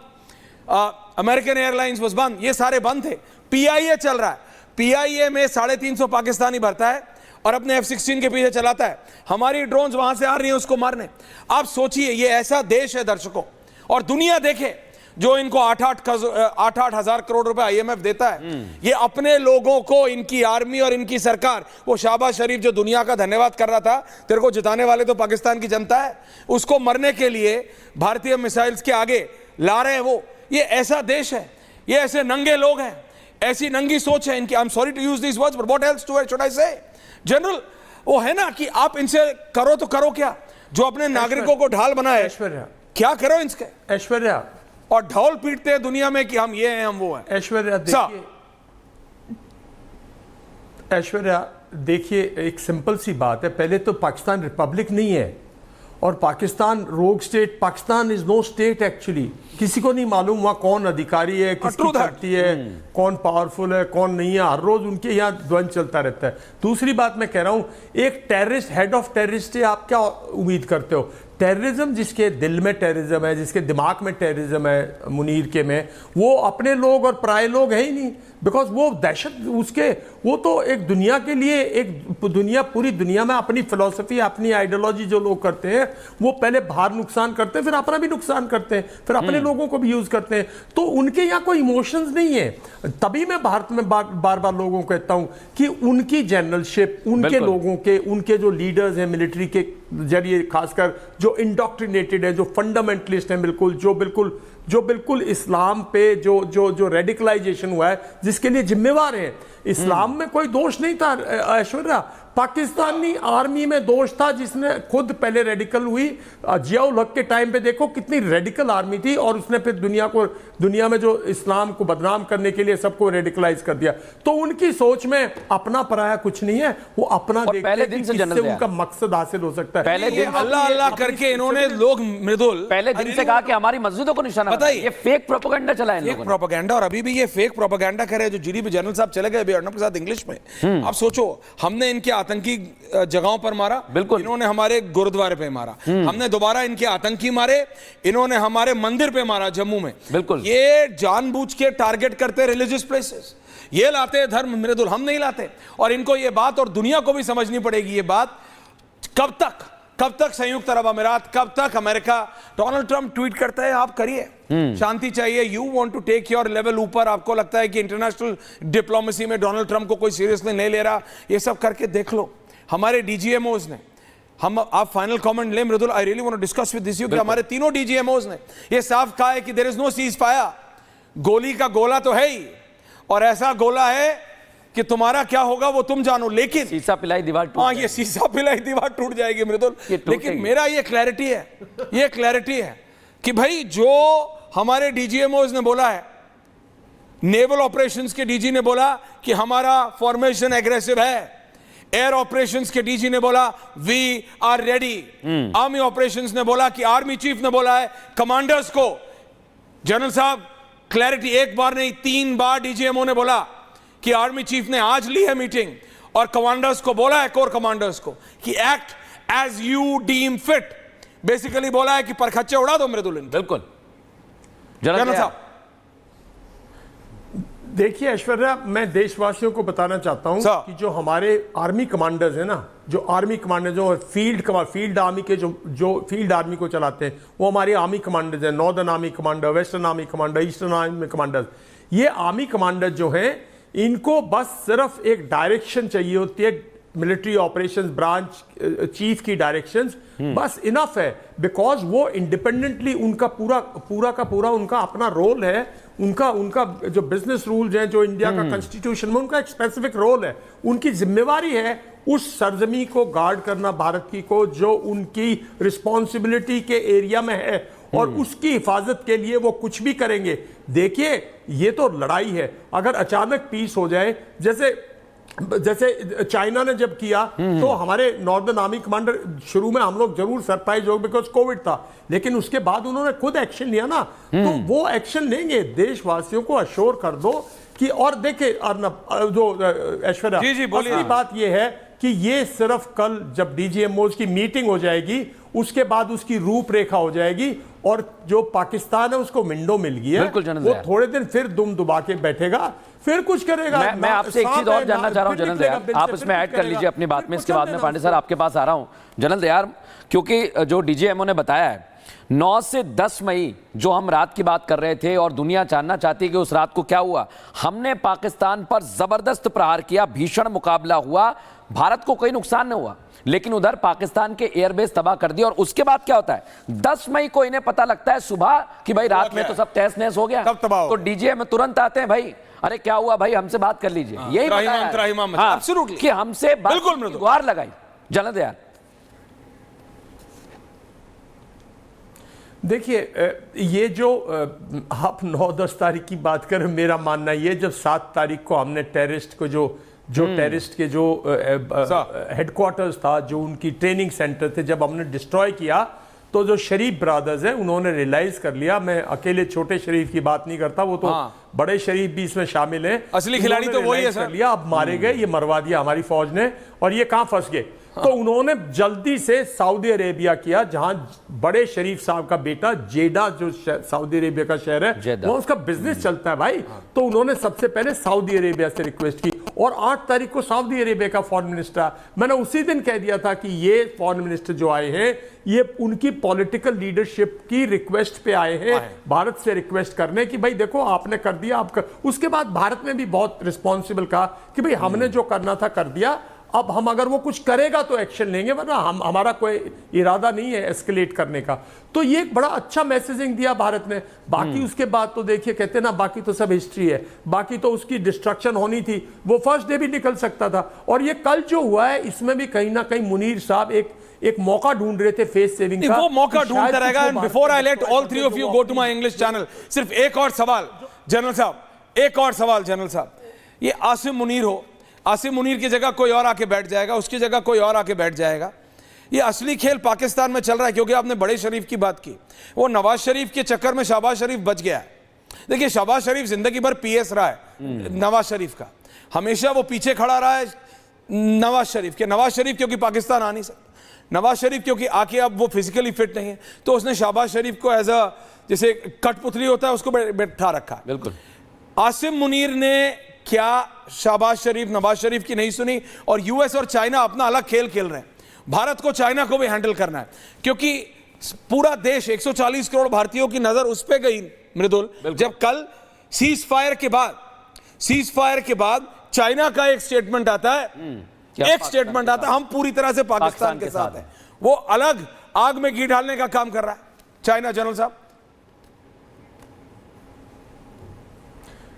अमेरिकन एयरलाइंस वाज बंद, ये सारे बंद थे। PIA चल रहा है, PIA में 350 पाकिस्तानी भरता है और अपने F-16 के पीछे चलाता है। हमारी ड्रोन्स वहां से आ रही हैं उसको मारने। आप सोचिए, ये ऐसा देश है दर्शकों, और दुनिया देखे जो इनको 8-8 हजार करोड़ रुपए IMF देता है, ये अपने लोगों को, इनकी आर्मी और इनकी सरकार, वो शाहबाज शरीफ जो दुनिया का धन्यवाद कर रहा था, तेरे को जिताने वाले तो पाकिस्तान की जनता है, उसको मरने के लिए भारतीय मिसाइल्स के आगे ला रहे हैं वो। ये ऐसा देश है, ये ऐसे नंगे लोग हैं, ऐसी नंगी सोच है इनकी। I am sorry to use this words, but what else should I say? General, वो है ना कि आप इनसे करो तो करो क्या, जो अपने नागरिकों को ढाल बनाए, क्या करो इनके? ऐश्वर्या, और ढोल पीटते हैं दुनिया में कि हम ये हैं, हम वो हैं। ऐश्वर्या देखिए, एक सिंपल सी बात है, पहले तो पाकिस्तान रिपब्लिक नहीं है, और Pakistan rogue state, Pakistan is no state actually. किसी को नहीं मालूम वहाँ कौन अधिकारी है, किसकी पार्टी है, कौन पावरफुल है, कौन नहीं है, हर रोज उनके यहाँ द्वंद्व चलता रहता है। दूसरी बात मैं कह रहा हूँ, एक टेररिस्ट, हेड ऑफ टेररिस्ट है, आप क्या उम्मीद करते हो? टेररिज्म जिसके दिल में टेररिज्म है, जिसके दिमाग में टेररिज्म है, मुनीर के में, वो अपने लोग और पराये लोग हैं ही नहीं। बिकॉज वो दहशत उसके, वो तो एक दुनिया के लिए, एक दुनिया, पूरी दुनिया में अपनी फिलॉसफी, अपनी आइडियोलॉजी जो लोग करते हैं, वो पहले बाहर नुकसान करते हैं, फिर अपना भी नुकसान करते हैं, फिर अपने लोगों को भी यूज करते हैं। तो उनके यहाँ कोई इमोशंस नहीं है। तभी मैं भारत में बार बार लोगों को कहता हूं कि उनकी जनरलशिप, उनके लोगों के, उनके जो लीडर्स हैं मिलिट्री के जरिए, खासकर जो इंडोक्ट्रिनेटेड है, जो फंडामेंटलिस्ट हैं, जो बिल्कुल इस्लाम पे जो रेडिकलाइजेशन हुआ है, जिसके लिए जिम्मेवार हैं। इस्लाम में कोई दोष नहीं था ऐश्वर्या, पाकिस्तानी आर्मी में दोष था, जिसने खुद पहले रेडिकल हुई। जियाउल हक के टाइम पे देखो कितनी रेडिकल आर्मी थी, और उसने फिर दुनिया में जो इस्लाम को बदनाम करने के लिए सबको रेडिकलाइज कर दिया। तो उनकी सोच में अपना पराया कुछ नहीं है, वो अपना देखते हैं कि किससे उनका मकसद हासिल हो सकता है। पहले दिन अल्लाह अल्लाह करके इन्होंने लोग मृदुल पहले दिन से कहा कि हमारी मस्जिदों को निशाना बनाया। ये फेक प्रोपेगेंडा चला है, फेक प्रोपेगेंडा, और अभी भी ये फेक प्रोपेगेंडा करे। जो जीडीपी जनरल साहब चले गए अभी अर्नब के साथ इंग्लिश में। आप सोचो, हमने इनके आतंकी जगहों पर मारा, बिल्कुल, इन्होंने हमारे गुरुद्वारे पे मारा, हमने दोबारा इनके आतंकी मारे, इन्होंने हमारे मंदिर पे मारा जम्मू में। बिल्कुल, ये जानबूझ के टारगेट करते रिलीजियस प्लेसेस, ये लाते धर्म मृदुल, हम नहीं लाते। और इनको ये बात, और दुनिया को भी समझनी पड़ेगी ये बात, कब तक संयुक्त अरब अमीरात, कब तक अमेरिका। डोनाल्ड ट्रंप ट्वीट करता है, आप करिए, शांति चाहिए, you want to take your level ऊपर, आपको लगता है कि इंटरनेशनल डिप्लोमेसी में डोनाल्ड ट्रंप को कोई सीरियसली नहीं ले रहा, ये सब करके देख लो। हमारे डीजीएमओज ने, आप फाइनल कमेंट ले Mridul, I really want to discuss with this you, कि हमारे तीनों डीजीएमओज ने ये साफ कहा है कि there is no ceasefire, गोली का गोला तो है ही, और ऐसा गोला है कि तुम्हारा क्या होगा वो तुम जानो, लेकिन सीसा पिलाई दीवार टूट, हाँ, ये सीसा पिलाई दीवार टूट जाएगी मृदुल। लेकिन मेरा ये क्लैरिटी है कि भाई जो हमारे डीजीएमओज ने बोला है, नेवल ऑपरेशंस के डीजी ने बोला कि हमारा फॉर्मेशन एग्रेसिव है, एयर ऑपरेशंस के डीजी ने बोला we are ready, army operations ने बोला कि आर्मी चीफ ने बोला है कमांडर्स को, जनरल साहब क्लैरिटी, एक बार नहीं 3 बार डीजीएमओ ने बोला कि आर्मी चीफ ने आज ली है मीटिंग, और कमांडर्स को बोला है, कोर कमांडर्स को, कि act as you deem fit. Basically बोला है कि परखच्चे उड़ा दो मृदुल। बिल्कुल जनरल साहब, देखिए ऐश्वर्या, मैं देशवासियों को बताना चाहता हूं कि जो हमारे आर्मी कमांडर्स हैं ना, जो आर्मी कमांडर, जो फील्ड आर्मी के जो फील्ड आर्मी को चलाते हैं, वो हमारे आर्मी कमांडर्स हैं। Northern army commander, western army commander, eastern army commanders. ये आर्मी कमांडर जो हैं, इनको बस सिर्फ एक डायरेक्शन चाहिए होती है, मिलिट्री ऑपरेशंस ब्रांच चीफ की डायरेक्शंस, बस इनफ है। बिकॉज वो इंडिपेंडेंटली, उनका पूरा उनका अपना रोल है, उनका जो बिजनेस रूल्स हैं, जो इंडिया का कॉन्स्टिट्यूशन में उनका एक स्पेसिफिक रोल है, उनकी जिम्मेवारी है उस सरजमी को गार्ड करना, भारत की को, जो उनकी रिस्पॉन्सिबिलिटी के एरिया में है, और उसकी हिफाजत के लिए वो कुछ भी करेंगे। देखिए, ये तो लड़ाई है। अगर अचानक पीस हो जाए, जैसे चाइना ने जब किया, तो हमारे नॉर्दर्न आर्मी कमांडर, शुरू में हम लोग जरूर सरप्राइज हो, बिकॉज कोविड था, लेकिन उसके बाद उन्होंने खुद एक्शन लिया ना, तो वो एक्शन लेंगे। देशवासियों को अश्योर कर दो कि, और देखिए अर्नब, जो ऐश्वर्या, असली बात ये है कि ये सिर्फ कल जब डीजीएमओज की मीटिंग हो जाएगी, उसके बाद उसकी रूपरेखा हो जाएगी, और जो पाकिस्तान है उसको विंडो मिल गई है, वो थोड़े दिन फिर दुम दुबा के बैठेगा, फिर कुछ करेगा। मैं आपसे एक चीज और जानना चाह रहा हूं जनरल दयाल, आप इसमें ऐड कर लीजिए अपनी बात में, इसके बाद में पांडे सर आपके पास आ रहा हूं। जनरल दयाल, क्योंकि जो डीजीएमओ ने बताया है 9 से 10 मई जो हम रात की बात कर रहे थे, और दुनिया जानना चाहती है कि उस रात को क्या हुआ। हमने पाकिस्तान पर जबरदस्त प्रहार किया, भीषण मुकाबला हुआ, भारत को कोई नुकसान नहीं हुआ, लेकिन उधर पाकिस्तान के एयरबेस तबाह कर दिया। और उसके बाद क्या होता है, 10 मई को इन्हें पता लगता है सुबह कि भाई रात में तो सब तहस नहस हो गया, तो डीजीएम तुरंत आते हैं, भाई अरे क्या हुआ भाई, हमसे बात कर लीजिए। यही कि हमसे गुहार लगाई। जनरल दयाल, देखिए, ये जो आप 9-10 तारीख की बात करें, मेरा मानना ये, जब 7 तारीख को हमने टेररिस्ट को जो टेररिस्ट के जो हेडक्वार्टर्स था, जो उनकी ट्रेनिंग सेंटर थे, जब हमने डिस्ट्रॉय किया, तो जो शरीफ ब्रदर्स हैं उन्होंने रियलाइज कर लिया, मैं अकेले छोटे शरीफ की बात नहीं करता, वो तो बड़े शरीफ भी इसमें शामिल हैं, असली खिलाड़ी तो वही है सर। लिया, अब मारे गए, ये मरवा दिया हमारी फौज ने, और ये कहां फंस गए। तो उन्होंने जल्दी से सऊदी अरेबिया किया, जहां बड़े शरीफ साहब का बेटा जेडा जो सऊदी अरेबिया का शहर है वहां उसका बिजनेस चलता है भाई। तो उन्होंने सबसे पहले सऊदी अरेबिया से रिक्वेस्ट की और 8 तारीख को सऊदी अरेबिया का फॉरेन मिनिस्टर, मैंने उसी दिन कह दिया था कि ये फॉरेन मिनिस्टर जो आए हैं ये उनकी पॉलिटिकल लीडरशिप की रिक्वेस्ट पे आए हैं, भारत से रिक्वेस्ट करने कि भाई देखो आपने कर दिया, आप कर। उसके बाद भारत ने भी बहुत रिस्पॉन्सिबल कहा कि भाई हमने जो करना था कर दिया, अब हम अगर वो कुछ करेगा तो एक्शन लेंगे, वरना हमारा कोई इरादा नहीं है एस्केलेट करने का। तो ये एक बड़ा अच्छा मैसेजिंग दिया भारत ने। बाकी उसके बाद तो देखिए कहते ना बाकी तो सब हिस्ट्री है, बाकी तो उसकी डिस्ट्रक्शन होनी थी, वो फर्स्ट डे भी निकल सकता था। और ये कल जो हुआ है इसमें भी कहीं ना कहीं मुनीर साहब एक मौका ढूंढ रहे थे फेस सेविंग का, वो मौका ढूंढता रहेगा। And before I let all three of you go to my English channel, सिर्फ एक और सवाल जनरल साहब, एक और सवाल जनरल साहब, ये आसिम मुनीर हो, आसिम मुनीर की जगह कोई और आके बैठ जाएगा, उसकी जगह कोई और आके बैठ जाएगा। ये असली खेल पाकिस्तान में चल रहा है, क्योंकि आपने बड़े शरीफ की बात की, वो नवाज शरीफ के चक्कर में शहबाज शरीफ बच गया है। देखिए शहबाज शरीफ जिंदगी भर पीएस रहा है नवाज शरीफ का, हमेशा वो पीछे खड़ा रहा है नवाज शरीफ के। नवाज शरीफ क्योंकि पाकिस्तान आ नहीं सकता, नवाज शरीफ क्योंकि आके अब वो फिजिकली फिट नहीं है, तो उसने शहबाज शरीफ को एज अ जैसे कठपुतली होता है उसको बैठा रखा। बिल्कुल। आसिम मुनीर ने क्या शहबाज शरीफ नवाज शरीफ की नहीं सुनी? और यूएस और चाइना अपना अलग खेल खेल रहे हैं, भारत को चाइना को भी हैंडल करना है, क्योंकि पूरा देश 140 करोड़ भारतीयों की नजर उस पे गई मृदुल, जब कल सीज फायर के बाद चाइना का एक स्टेटमेंट आता है, एक स्टेटमेंट आता है हम पूरी तरह से पाकिस्तान के साथ हैं, वो अलग आग में घी डालने का काम कर रहा है चाइना। जनरल साहब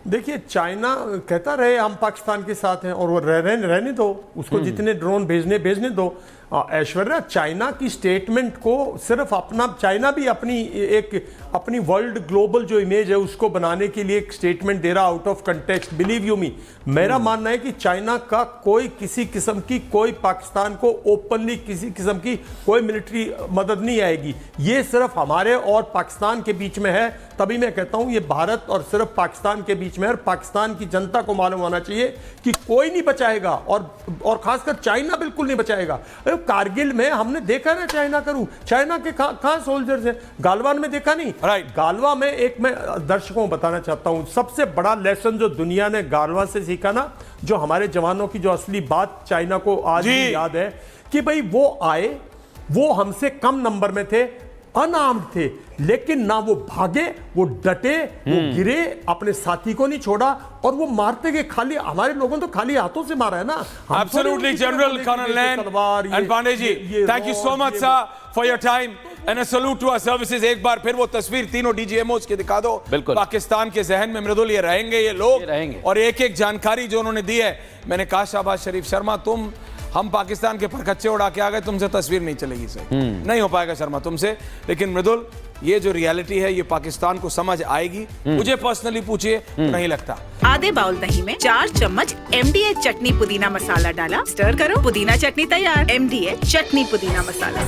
देखिए चाइना कहता रहे हम पाकिस्तान के साथ हैं और वो रहने दो, उसको जितने ड्रोन भेजने दो। ऐश्वर्या चाइना की स्टेटमेंट को सिर्फ अपना, चाइना भी अपनी वर्ल्ड ग्लोबल जो इमेज है उसको बनाने के लिए एक स्टेटमेंट दे रहा out of context. Believe you me, मेरा मानना है कि चाइना का कोई किसी किस्म की कोई पाकिस्तान को ओपनली किसी किस्म की कोई मिलिट्री मदद नहीं आएगी, ये सिर्फ हमारे और पाकिस्तान के बीच में है। तभी मैं कहता हूं ये भारत और सिर्फ पाकिस्तान के बीच में है, और पाकिस्तान की जनता को मालूम होना चाहिए कि कोई नहीं बचाएगा और खासकर चाइना बिल्कुल नहीं बचाएगा। कारगिल में हमने देखा ना चाइना के कहां सोल्जर्स हैं, गालवान में देखा नहीं। गालवा में एक मैं दर्शकों को बताना चाहता हूं, सबसे बड़ा लेसन जो दुनिया ने गालवा से सीखा ना, जो हमारे जवानों की जो असली बात चाइना को आज भी याद है कि भाई वो आए, वो हमसे कम नंबर में थे, अनआर्म्ड थे, लेकिन ना वो भागे, वो डटे, वो गिरे, अपने साथी को नहीं छोड़ा और वो मारते गए। खाली हमारे लोगों तो खाली हाथों से मारा है ना। Absolutely, General Colonel Land and Pandey ji, thank you so much sir for your time and a salute to our services। एक बार फिर वो तस्वीर तीनों DGMOs की दिखा दो, पाकिस्तान के जहन में मृदुल ये रहेंगे ये लोग, और एक एक जानकारी जो उन्होंने दी है। मैंने कहा शाहबाज शरीफ शर्मा तुम, हम पाकिस्तान के परखच्चे उड़ा के आ गए, तुमसे तस्वीर नहीं चलेगी सही, नहीं हो पाएगा शर्मा तुमसे। लेकिन मृदुल ये जो रियलिटी है ये पाकिस्तान को समझ आएगी, मुझे पर्सनली पूछिए नहीं लगता। आधे बाउल दही में 4 चम्मच MDA चटनी पुदीना मसाला डाला, स्टर करो, पुदीना चटनी तैयार। MDA चटनी पुदीना मसाला।